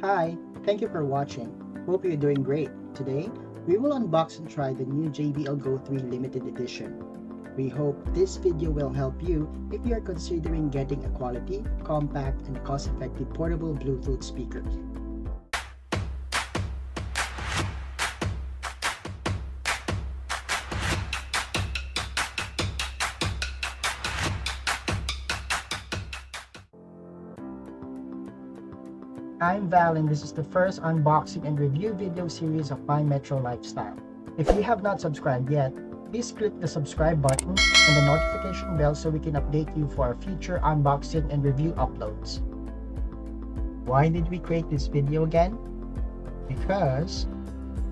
Hi, thank you for watching. Hope you're doing great. Today, we will unbox and try the new JBL Go 3 limited edition. We hope this video will help you if you are considering getting a quality, compact, and cost-effective portable Bluetooth speaker. I'm Val and this is the first unboxing and review video series of my Metro Lifestyle. If you have not subscribed yet, please click the subscribe button and the notification bell so we can update you for our future unboxing and review uploads. Why did we create this video again? Because,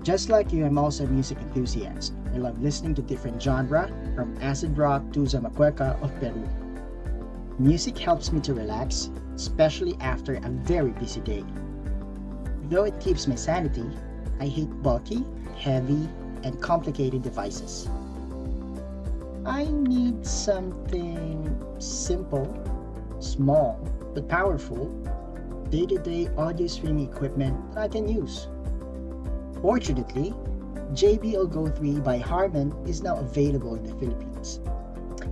just like you, I'm also a music enthusiast. I love listening to different genres, from acid rock to zamacueca of Peru. Music helps me to relax, especially after a very busy day. Though it keeps my sanity, I hate bulky, heavy, and complicated devices. I need something simple, small, but powerful, day-to-day audio streaming equipment I can use. Fortunately, JBL Go3 by Harman is now available in the Philippines.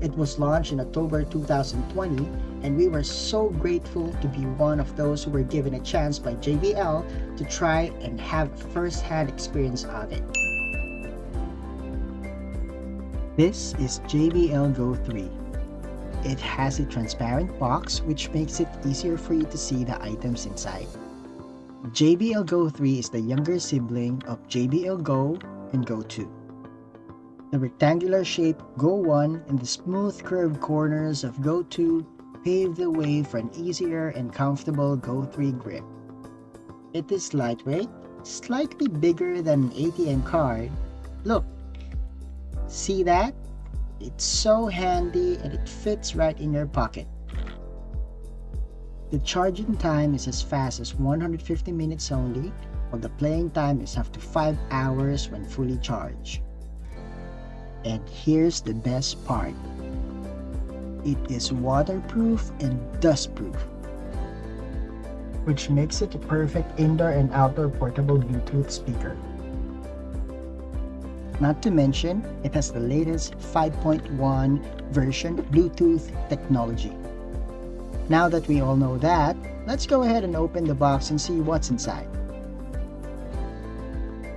It was launched in October 2020, and we were so grateful to be one of those who were given a chance by JBL to try and have first-hand experience of it. This is JBL Go3. It has a transparent box which makes it easier for you to see the items inside. JBL Go3 is the younger sibling of JBL Go and Go2. The rectangular shape Go1 and the smooth curved corners of Go2 pave the way for an easier and comfortable Go3 grip. It is lightweight, slightly bigger than an ATM card. Look, see that? It's so handy and it fits right in your pocket. The charging time is as fast as 150 minutes only, while the playing time is up to 5 hours when fully charged. And here's the best part. It is waterproof and dustproof, which makes it a perfect indoor and outdoor portable Bluetooth speaker. Not to mention, it has the latest 5.1 version Bluetooth technology. Now that we all know that, let's go ahead and open the box and see what's inside.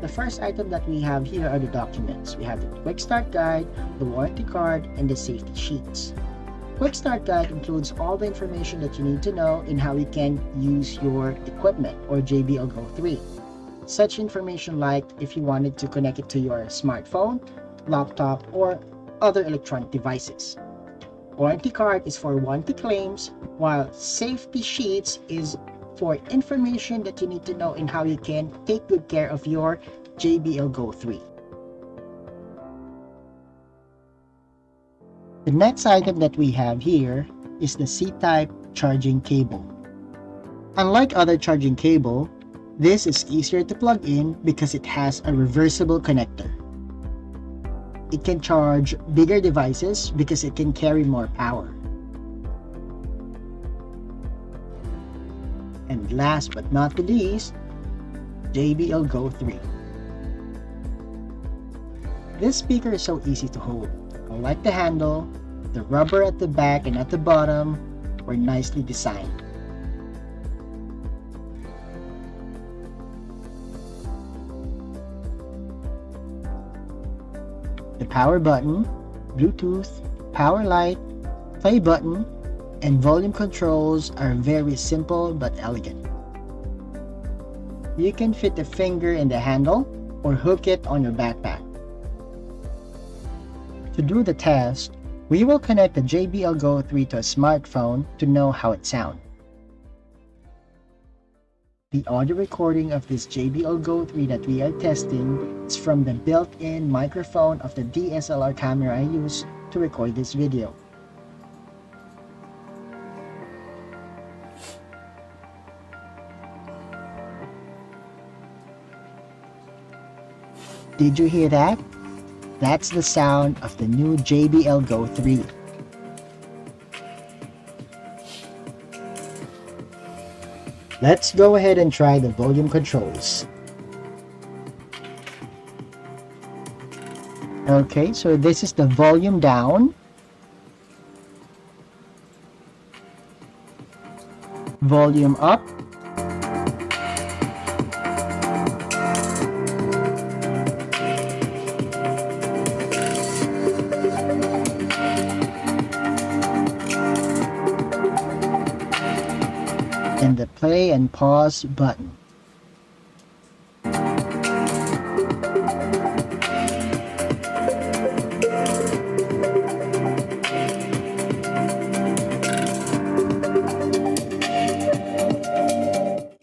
The first item that we have here are the documents. We have the Quick Start Guide, the warranty card, and the safety sheets. Quick Start Guide includes all the information that you need to know in how you can use your equipment or JBL Go3. Such information like if you wanted to connect it to your smartphone, laptop, or other electronic devices. Warranty card is for warranty claims, while safety sheets is for information that you need to know in how you can take good care of your JBL Go3. The next item that we have here is the C-type charging cable. Unlike other charging cable, this is easier to plug in because it has a reversible connector. It can charge bigger devices because it can carry more power. And last but not the least, JBL Go3. This speaker is so easy to hold. Unlike the handle, the rubber at the back and at the bottom were nicely designed. The power button, Bluetooth, power light, play button, and volume controls are very simple but elegant. You can fit a finger in the handle or hook it on your backpack. To do the test, we will connect the JBL Go3 to a smartphone to know how it sounds. The audio recording of this JBL Go3 that we are testing is from the built-in microphone of the DSLR camera I use to record this video. Did you hear that? That's the sound of the new JBL Go3. Let's go ahead and try the volume controls. Okay, so this is the volume down, volume up, and the play and pause button.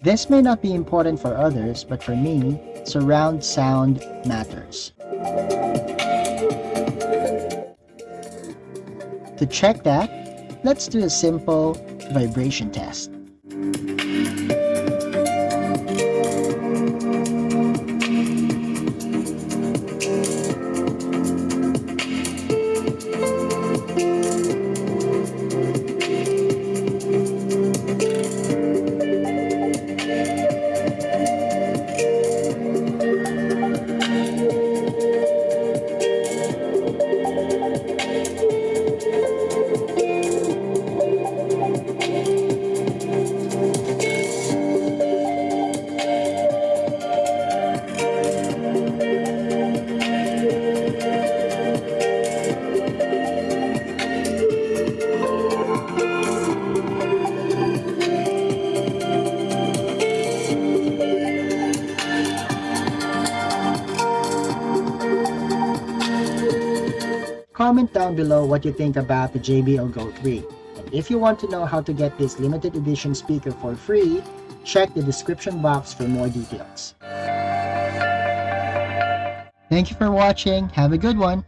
This may not be important for others, but for me, surround sound matters. To check that, let's do a simple vibration test. Comment down below what you think about the JBL Go3. And if you want to know how to get this limited edition speaker for free, check the description box for more details. Thank you for watching. Have a good one.